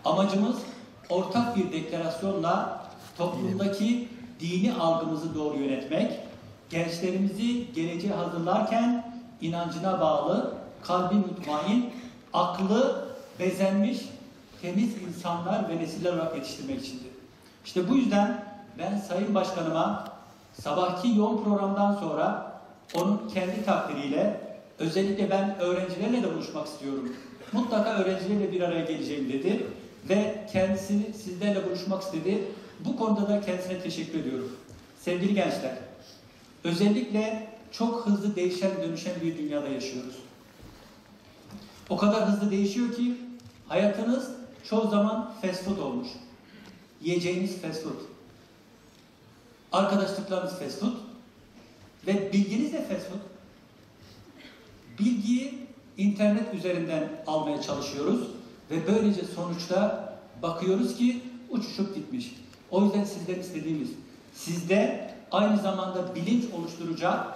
Amacımız ortak bir deklarasyonla toplumdaki dini algımızı doğru yönetmek, gençlerimizi geleceğe hazırlarken inancına bağlı, kalbi mutmain, aklı bezenmiş, temiz insanlar ve nesiller olarak yetiştirmek içindir. İşte bu yüzden ben Sayın Başkanıma sabahki yoğun programdan sonra onun kendi takdiriyle özellikle ben öğrencilerle de buluşmak istiyorum. Mutlaka öğrencilerle bir araya geleceğim dedi ve kendisini sizlerle buluşmak istedi. Bu konuda da kendisine teşekkür ediyorum. Sevgili gençler, özellikle çok hızlı değişen, dönüşen bir dünyada yaşıyoruz. O kadar hızlı değişiyor ki hayatınız çoğu zaman fast food olmuş. Yiyeceğiniz fast food. Arkadaşlıklarınız fast food. Ve bilginiz de fast food. Bilgiyi internet üzerinden almaya çalışıyoruz. Ve böylece sonuçta bakıyoruz ki uçuşup gitmiş. O yüzden sizden istediğimiz, sizde aynı zamanda bilinç oluşturacak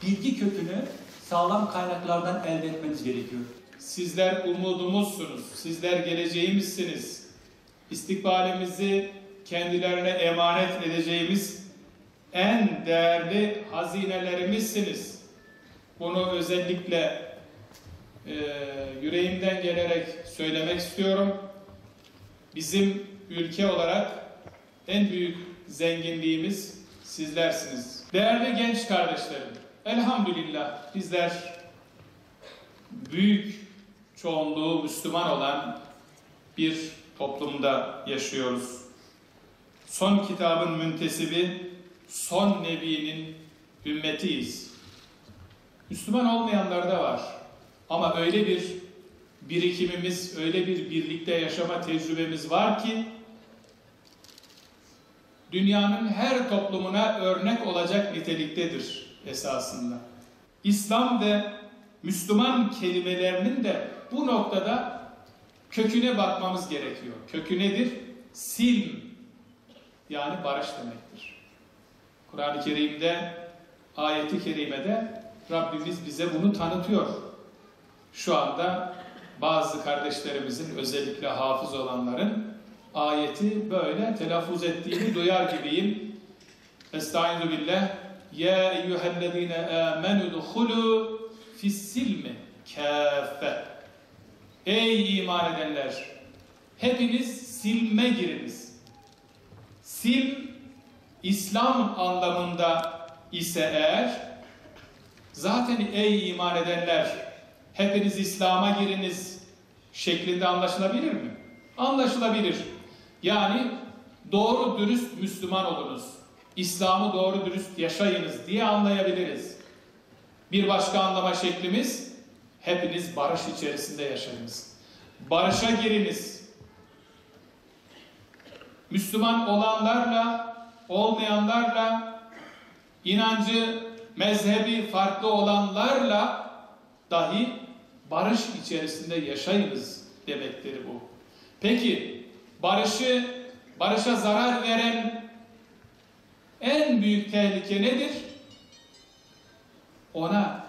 bilgi kökünü sağlam kaynaklardan elde etmeniz gerekiyor. Sizler umudumuzsunuz, sizler geleceğimizsiniz. İstikbalimizi kendilerine emanet edeceğimiz en değerli hazinelerimizsiniz. Bunu özellikle yüreğimden gelerek söylemek istiyorum. Bizim ülke olarak en büyük zenginliğimiz sizlersiniz. Değerli genç kardeşlerim, elhamdülillah bizler büyük çoğunluğu Müslüman olan bir toplumda yaşıyoruz. Son kitabın müntesibi, son nebinin ümmetiyiz. Müslüman olmayanlar da var. Ama öyle bir birikimimiz, öyle bir birlikte yaşama tecrübemiz var ki dünyanın her toplumuna örnek olacak niteliktedir esasında. İslam ve Müslüman kelimelerinin de bu noktada köküne bakmamız gerekiyor. Kökü nedir? Silm, yani barış demektir. Kur'an-ı Kerim'de, ayeti kerimede Rabbimiz bize bunu tanıtıyor. Şu anda bazı kardeşlerimizin, özellikle hafız olanların ayeti böyle telaffuz ettiğini duyar gibiyim. Estaizu billah. Ya eyyühellezine amenü duhulu fissilmi kâfe. Ey iman edenler! Hepiniz silme giriniz. Silm, İslam anlamında ise eğer, zaten ey iman edenler, hepiniz İslam'a giriniz şeklinde anlaşılabilir mi? Anlaşılabilir. Yani doğru dürüst Müslüman olunuz. İslam'ı doğru dürüst yaşayınız diye anlayabiliriz. Bir başka anlama şeklimiz, hepiniz barış içerisinde yaşayınız. Barışa giriniz. Müslüman olanlarla, olmayanlarla, inancı, mezhebi farklı olanlarla dahi barış içerisinde yaşayınız demektir bu. Peki, barışa zarar veren en büyük tehlike nedir? Ona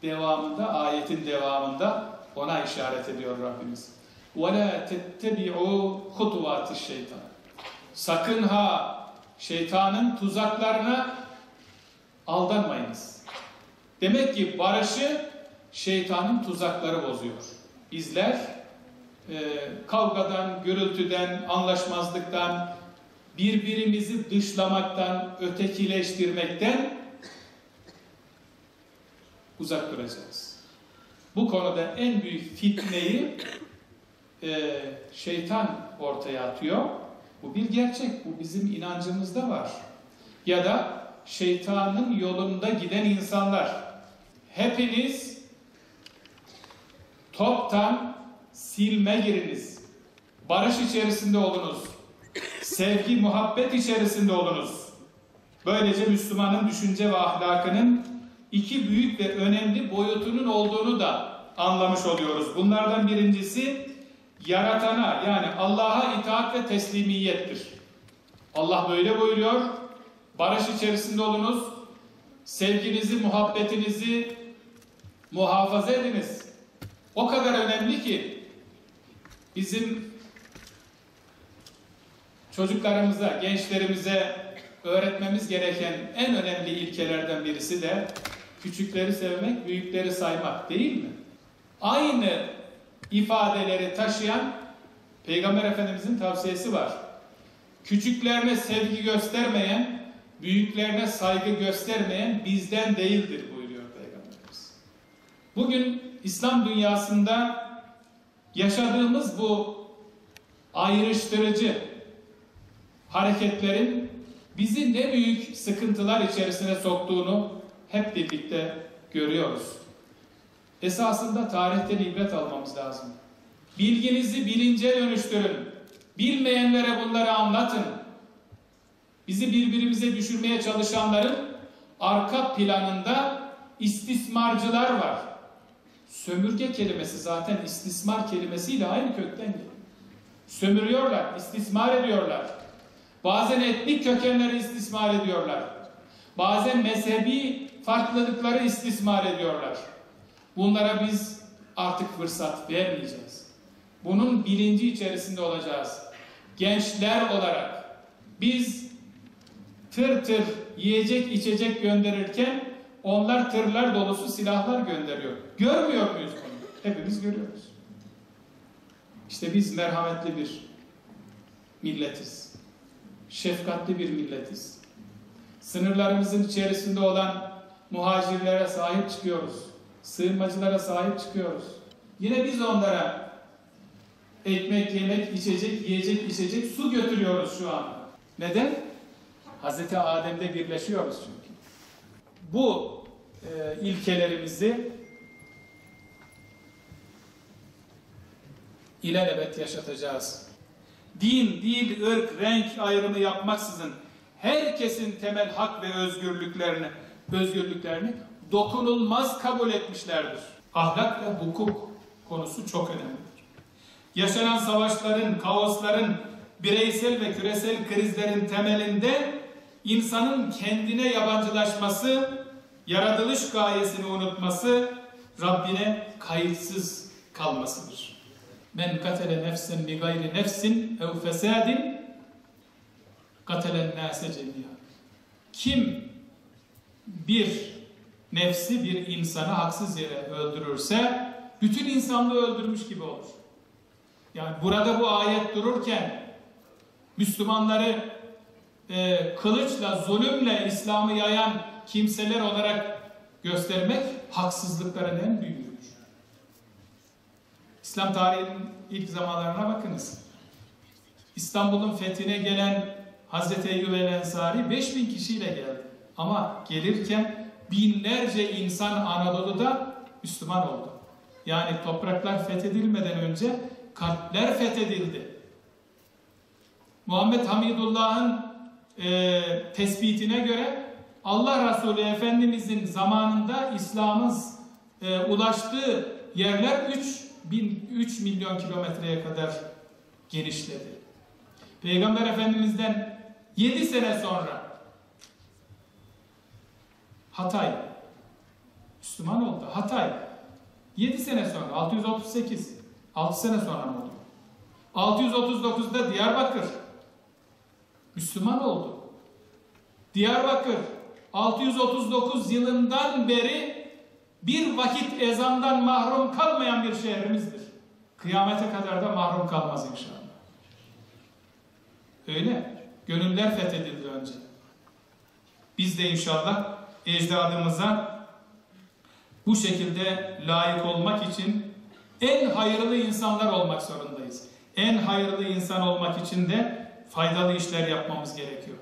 devamında, ayetin devamında ona işaret ediyor Rabbimiz. وَلَا تَتَّبِعُوا خُطُوَاتِ الشَّيْطَانِ. Sakın ha şeytanın tuzaklarına aldanmayınız. Demek ki barışı şeytanın tuzakları bozuyor. Bizler kavgadan, gürültüden, anlaşmazlıktan, birbirimizi dışlamaktan, ötekileştirmekten uzak duracağız. Bu konuda en büyük fitneyi şeytan ortaya atıyor. Bu bir gerçek, bu bizim inancımızda var. Ya da şeytanın yolunda giden insanlar. Hepiniz toptan silme giriniz. Barış içerisinde olunuz. Sevgi, muhabbet içerisinde olunuz. Böylece Müslümanın düşünce ve ahlakının iki büyük ve önemli boyutunun olduğunu da anlamış oluyoruz. Bunlardan birincisi yaratana, yani Allah'a itaat ve teslimiyettir. Allah böyle buyuruyor. Barış içerisinde olunuz. Sevginizi, muhabbetinizi muhafaza ediniz. O kadar önemli ki bizim çocuklarımıza, gençlerimize öğretmemiz gereken en önemli ilkelerden birisi de küçükleri sevmek, büyükleri saymak değil mi? Aynı ifadeleri taşıyan Peygamber Efendimizin tavsiyesi var. Küçüklerine sevgi göstermeyen, büyüklerine saygı göstermeyen bizden değildir buyuruyor Peygamberimiz. Bugün İslam dünyasında yaşadığımız bu ayrıştırıcı hareketlerin bizi ne büyük sıkıntılar içerisine soktuğunu hep birlikte görüyoruz. Esasında tarihten ibret almamız lazım. Bilginizi bilince dönüştürün. Bilmeyenlere bunları anlatın. Bizi birbirimize düşürmeye çalışanların arka planında istismarcılar var. Sömürge kelimesi zaten istismar kelimesiyle aynı kökten geliyor. Sömürüyorlar, istismar ediyorlar. Bazen etnik kökenleri istismar ediyorlar. Bazen mezhebi farklılıkları istismar ediyorlar. Bunlara biz artık fırsat vermeyeceğiz. Bunun bilinci içerisinde olacağız. Gençler olarak biz tır tır yiyecek içecek gönderirken onlar tırlar dolusu silahlar gönderiyor. Görmüyor muyuz bunu? Hepimiz görüyoruz. İşte biz merhametli bir milletiz. Şefkatli bir milletiz. Sınırlarımızın içerisinde olan muhacirlere sahip çıkıyoruz. Sığınmacılara sahip çıkıyoruz. Yine biz onlara ekmek, yemek, içecek, yiyecek, içecek, su götürüyoruz şu an. Neden? Hazreti Adem'de birleşiyoruz çünkü. Bu ilkelerimizi ilelebet yaşatacağız. Din, dil, ırk, renk ayrımı yapmaksızın herkesin temel hak ve özgürlüklerini dokunulmaz kabul etmişlerdir. Ahlak ve hukuk konusu çok önemlidir. Yaşanan savaşların, kaosların, bireysel ve küresel krizlerin temelinde insanın kendine yabancılaşması, yaratılış gayesini unutması, Rabbine kayıtsız kalmasıdır. Men katele nefsen bi gayri nefsin ev fesadin katelen nase cemiya. Kim bir nefsi, bir insanı haksız yere öldürürse bütün insanlığı öldürmüş gibi olur. Yani burada bu ayet dururken Müslümanları kılıçla, zulümle İslam'ı yayan kimseler olarak göstermek haksızlıkların en büyüğüdür. İslam tarihinin ilk zamanlarına bakınız. İstanbul'un fethine gelen Hazreti Eyyub el-Ensari 5000 kişiyle geldi. Ama gelirken binlerce insan Anadolu'da Müslüman oldu. Yani topraklar fethedilmeden önce kalpler fethedildi. Muhammed Hamidullah'ın tespitine göre Allah Resulü Efendimizin zamanında İslam'ın ulaştığı yerler 3 milyon kilometreye kadar genişledi. Peygamber Efendimiz'den 7 sene sonra Hatay Müslüman oldu. Hatay 7 sene sonra 638 6 sene sonra mı oluyor? 639'da Diyarbakır Müslüman oldu. Diyarbakır 639 yılından beri bir vakit ezandan mahrum kalmayan bir şehrimizdir. Kıyamete kadar da mahrum kalmaz inşallah. Öyle. Gönüller fethedildi önce. Biz de inşallah ecdadımıza bu şekilde layık olmak için en hayırlı insanlar olmak zorundayız. En hayırlı insan olmak için de faydalı işler yapmamız gerekiyor.